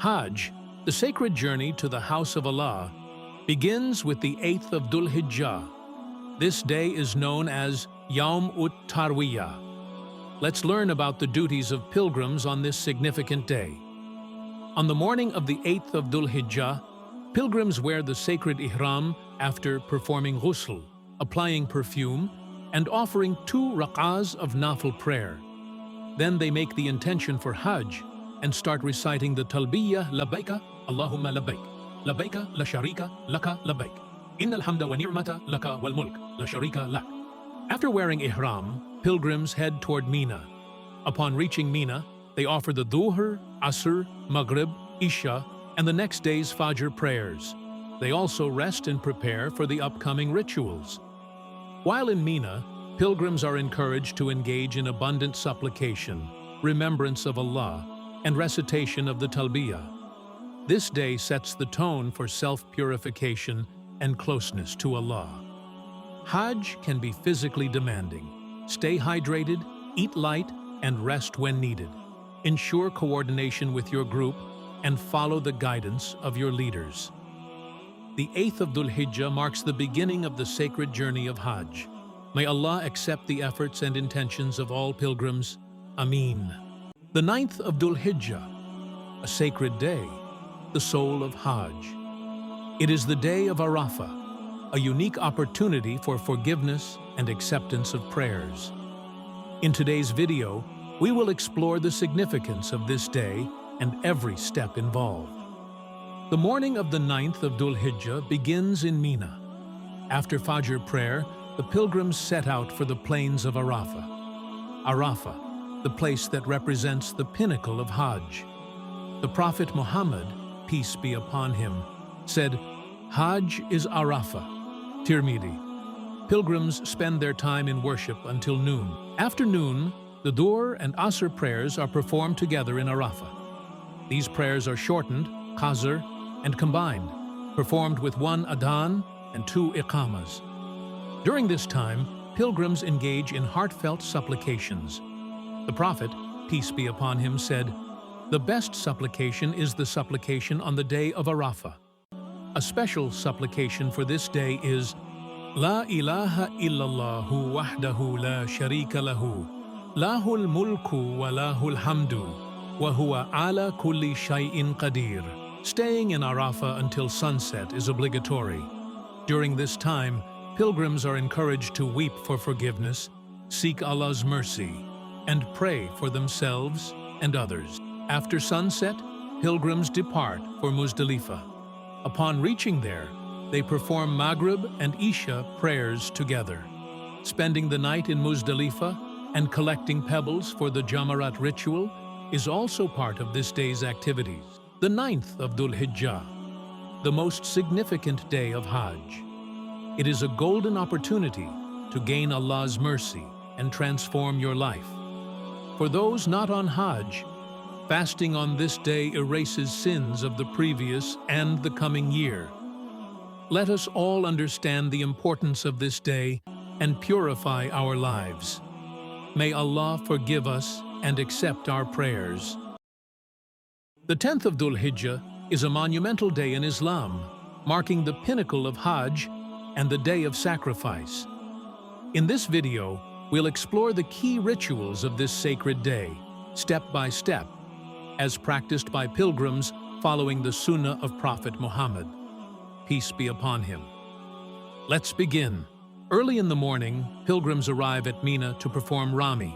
Hajj, the sacred journey to the house of Allah, begins with the 8th of Dhul Hijjah. This day is known as Yawm ut-Tarwiyah. Let's learn about the duties of pilgrims on this significant day. On the morning of the 8th of Dhul Hijjah, pilgrims wear the sacred ihram after performing ghusl, applying perfume, and offering 2 rak'ahs of nafil prayer. Then they make the intention for Hajj and start reciting the talbiyah labbaika Allahumma labbaik, labbaika la sharika laka labbaik, innal hamda wa ni'mata laka wal mulk la sharika lak. After wearing ihram, pilgrims head toward Mina. Upon reaching Mina, they offer the Dhuhr, Asr, Maghrib, Isha, and the next day's Fajr prayers. They also rest and prepare for the upcoming rituals. While in Mina, pilgrims are encouraged to engage in abundant supplication, remembrance of Allah, and recitation of the talbiyah. This day sets the tone for self-purification and closeness to Allah. Hajj can be physically demanding. Stay hydrated, eat light, and rest when needed. Ensure coordination with your group and follow the guidance of your leaders. The 8th of Dhul Hijjah marks the beginning of the sacred journey of Hajj. May Allah accept the efforts and intentions of all pilgrims. Ameen. The 9th of Dhul Hijjah, a sacred day, the soul of Hajj. It is the day of Arafah, a unique opportunity for forgiveness and acceptance of prayers. In today's video, we will explore the significance of this day and every step involved. The morning of the 9th of Dhul Hijjah begins in Mina. After Fajr prayer, the pilgrims set out for the plains of Arafah. Arafah, the place that represents the pinnacle of Hajj. The Prophet Muhammad, peace be upon him, said, "Hajj is Arafah." Tirmidhi. Pilgrims spend their time in worship until noon. After noon, the Dhuhr and Asr prayers are performed together in Arafah. These prayers are shortened, qasr, and combined, performed with 1 adhan and 2 iqamas. During this time, pilgrims engage in heartfelt supplications. The Prophet, peace be upon him, said, "The best supplication is the supplication on the day of Arafah." A special supplication for this day is, "La ilaha illallahu wahdahu la sharika lahu, lahul mulku wa lahul hamdu, wa huwa ala kulli shay'in qadir." Staying in Arafah until sunset is obligatory. During this time, pilgrims are encouraged to weep for forgiveness, seek Allah's mercy, and pray for themselves and others. After sunset, pilgrims depart for Muzdalifah. Upon reaching there, they perform Maghrib and Isha prayers together. Spending the night in Muzdalifah and collecting pebbles for the Jamarat ritual is also part of this day's activities. The 9th of Dhul Hijjah, the most significant day of Hajj. It is a golden opportunity to gain Allah's mercy and transform your life. For those not on Hajj, fasting on this day erases sins of the previous and the coming year. Let us all understand the importance of this day and purify our lives. May Allah forgive us and accept our prayers. The 10th of Dhul Hijjah is a monumental day in Islam, marking the pinnacle of Hajj and the day of sacrifice. In this video, we'll explore the key rituals of this sacred day, step by step, as practiced by pilgrims following the Sunnah of Prophet Muhammad. Peace be upon him. Let's begin. Early in the morning, pilgrims arrive at Mina to perform Rami.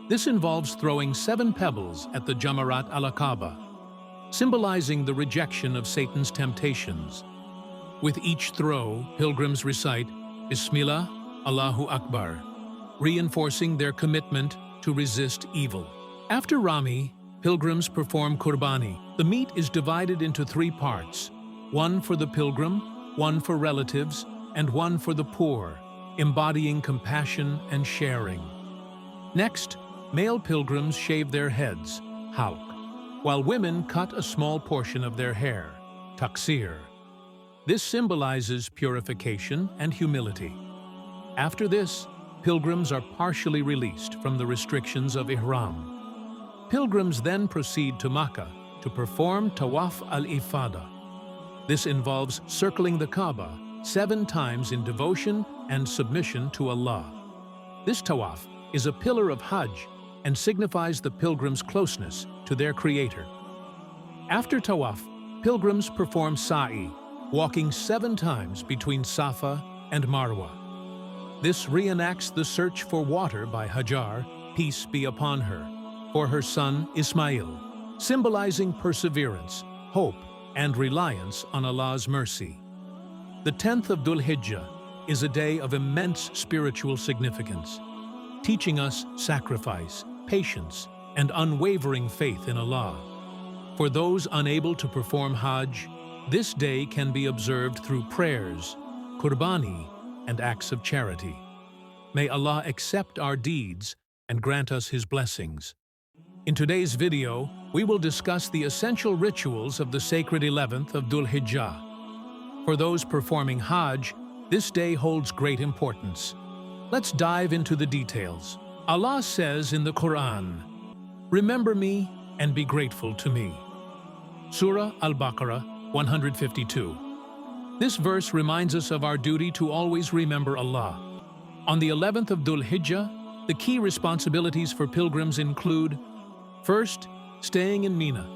This involves throwing 7 pebbles at the Jamarat al-Aqaba, symbolizing the rejection of Satan's temptations. With each throw, pilgrims recite Bismillah, Allahu Akbar, reinforcing their commitment to resist evil. After Rami, pilgrims perform Qurbani. The meat is divided into 3 parts, one for the pilgrim, one for relatives, and one for the poor, embodying compassion and sharing. Next, male pilgrims shave their heads, halq, while women cut a small portion of their hair, taqsir. This symbolizes purification and humility. After this, pilgrims are partially released from the restrictions of ihram. Pilgrims then proceed to Mecca, to perform Tawaf al-Ifada. This involves circling the Kaaba 7 times in devotion and submission to Allah. This tawaf is a pillar of Hajj and signifies the pilgrim's closeness to their Creator. After tawaf, pilgrims perform sa'i, walking 7 times between Safa and Marwa. This reenacts the search for water by Hajar, peace be upon her, for her son Ismail, symbolizing perseverance, hope, and reliance on Allah's mercy. The 10th of Dhul Hijjah is a day of immense spiritual significance, teaching us sacrifice, patience, and unwavering faith in Allah. For those unable to perform Hajj, this day can be observed through prayers, qurbani, and acts of charity. May Allah accept our deeds and grant us His blessings. In today's video, we will discuss the essential rituals of the sacred 11th of Dhul Hijjah. For those performing Hajj, this day holds great importance. Let's dive into the details. Allah says in the Quran, "Remember me and be grateful to me." Surah Al-Baqarah 152. This verse reminds us of our duty to always remember Allah. On the 11th of Dhul Hijjah, the key responsibilities for pilgrims include: first, staying in Mina.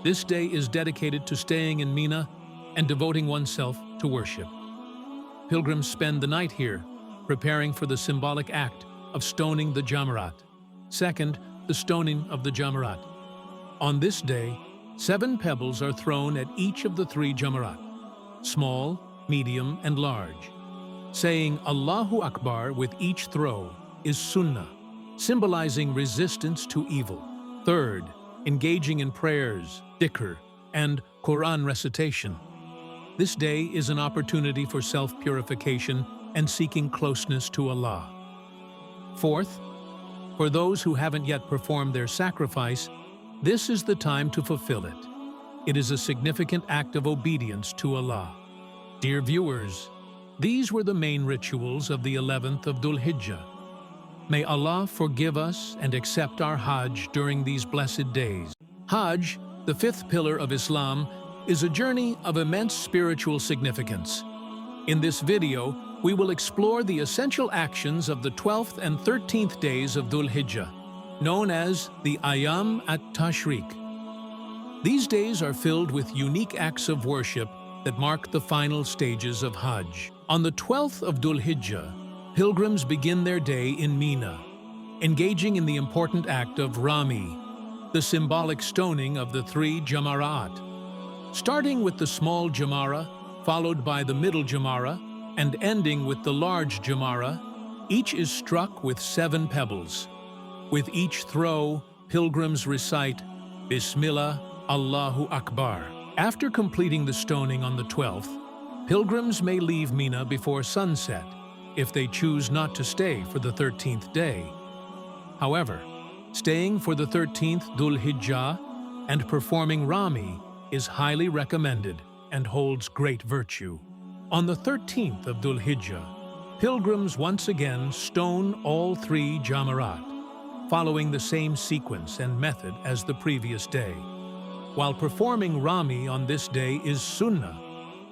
This day is dedicated to staying in Mina and devoting oneself to worship. Pilgrims spend the night here, preparing for the symbolic act of stoning the Jamarat. Second, the stoning of the Jamarat. On this day, 7 pebbles are thrown at each of the 3 Jamarat, small, medium, and large. Saying Allahu Akbar with each throw is sunnah, symbolizing resistance to evil. Third, engaging in prayers, dhikr, and Quran recitation. This day is an opportunity for self-purification and seeking closeness to Allah. Fourth, for those who haven't yet performed their sacrifice, this is the time to fulfill it. It is a significant act of obedience to Allah. Dear viewers, these were the main rituals of the 11th of Dhul Hijjah. May Allah forgive us and accept our Hajj during these blessed days. Hajj, the 5th pillar of Islam, is a journey of immense spiritual significance. In this video, we will explore the essential actions of the 12th and 13th days of Dhul Hijjah, known as the Ayam at-Tashriq. These days are filled with unique acts of worship that mark the final stages of Hajj. On the 12th of Dhul Hijjah, pilgrims begin their day in Mina, engaging in the important act of Rami, the symbolic stoning of the 3 Jamarat. Starting with the small Jamara, followed by the middle Jamara, and ending with the large Jamara, each is struck with 7 pebbles. With each throw, pilgrims recite Bismillah, Allahu Akbar. After completing the stoning on the 12th, pilgrims may leave Mina before sunset if they choose not to stay for the 13th day. However, staying for the 13th Dhul Hijjah and performing Rami is highly recommended and holds great virtue. On the 13th of Dhul Hijjah, pilgrims once again stone all 3 Jamarat, following the same sequence and method as the previous day. While performing Rami on this day is sunnah,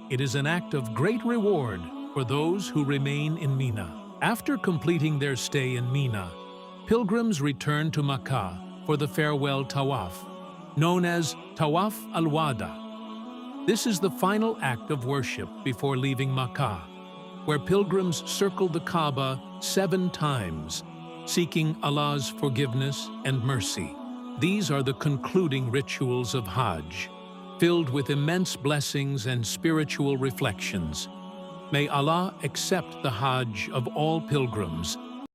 it is an act of great reward for those who remain in Mina. After completing their stay in Mina, pilgrims return to Makkah for the farewell tawaf, known as Tawaf al-Wada. This is the final act of worship before leaving Makkah, where pilgrims circle the Kaaba 7 times, seeking Allah's forgiveness and mercy. These are the concluding rituals of Hajj, filled with immense blessings and spiritual reflections. May Allah accept the Hajj of all pilgrims